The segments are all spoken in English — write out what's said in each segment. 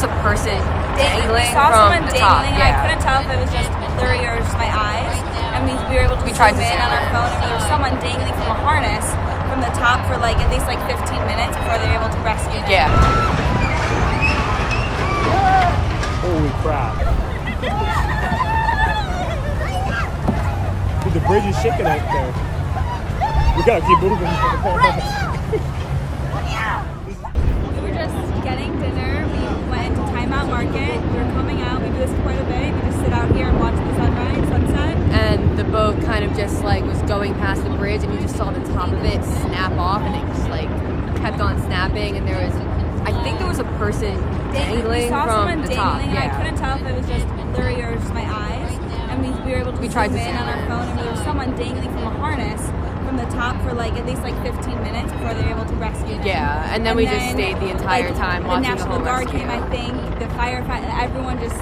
was a person dangling We saw from someone the top. dangling, and I couldn't tell if it was just blurry or just my eyes. And we were able to tried zoom to in zoom on our in. phone, and there was someone dangling from a harness from the top for like at least like 15 minutes before they were able to rescue him. Yeah. Holy crap. Dude, the bridge is shaking out there. We gotta keep moving. We were just getting dinner. We went to Time Out Market. We were coming out. We do this quite a bit. We just sit out here and watch the sunrise, sunset. And the boat kind of just like was going past the bridge, and you just saw the top of it snap off, and it just like kept on snapping. And there was, I think there was a person dangling We saw from someone the dangling, top. and I couldn't tell if it was just blurry or just my eyes. And we were able to tried zoom to in zoom on our in. phone, and there was someone dangling from a harness from the top for like at least like 15 minutes before they were able to rescue him. Yeah, and then we just stayed the entire time the watching the National whole Guard rescue. came, I think. The firefighter, everyone just.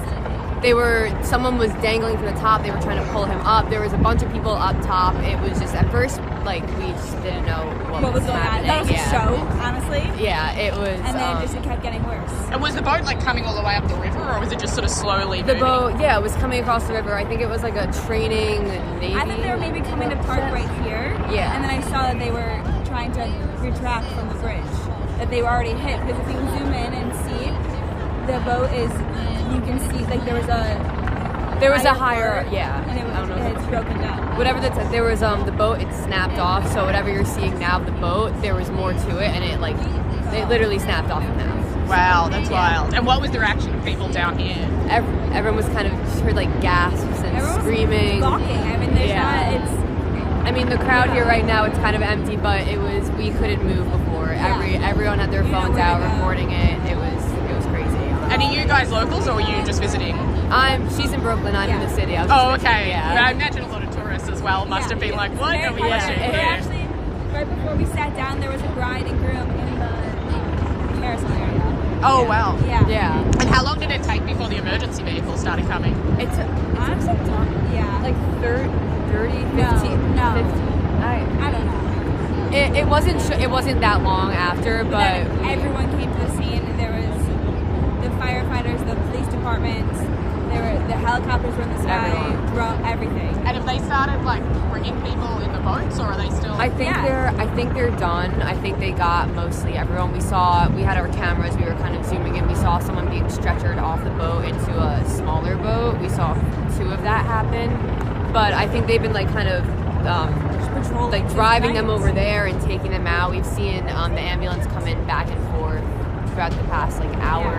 Someone was dangling from the top. They were trying to pull him up. There was a bunch of people up top. It was just at first like we just didn't know what was going on. happening. That was yeah. a show, honestly. Yeah, it was. And then it kept getting worse. And was the boat like coming all the way up the river, or was it just sort of slowly the moving? boat, yeah, it was coming across the river. I think it was like a training Navy. I thought they were maybe coming to park right here. Yeah. And then I saw that they were trying to retract from the bridge. That they were already hit. Because if you can zoom in and see, the boat is, you can see, like there was a higher, part, yeah. And it's broken down. Whatever there was the boat, it snapped off. So whatever you're seeing now of the boat, there was more to it, and it literally snapped off in half. Wow, that's wild. And what was the reaction of people down here? Everyone was kind of just heard like gasps and screaming. Gawking. I mean, there's I mean, the crowd here right now, it's kind of empty, but we couldn't move before. Everyone had their phones out recording it. It was crazy. And are you guys locals, or are you just visiting? She's in Brooklyn. I'm in the city. Okay. Yeah. I imagine a lot of tourists as well must have been like, what are we watching But here? actually, right before we sat down, there was a bride and groom in the carousel area. Oh, wow. Yeah. Yeah. And how long did it take before the emergency vehicles started coming? It's honestly like 30, 15. No. 15. I don't know. It wasn't that long after, but Then everyone came to the scene. There was the firefighters, the police department. The helicopters were in the sky. Everything. And have they started like bringing people in the boats, or are they still? I think they're done. I think they got mostly everyone. We had our cameras. We were kind of zooming in. We saw someone being stretchered off the boat into a smaller boat. We saw 2 of that happen, but I think they've been like kind of like driving them over there and taking them out. We've seen the ambulance come in back and forth throughout the past like hour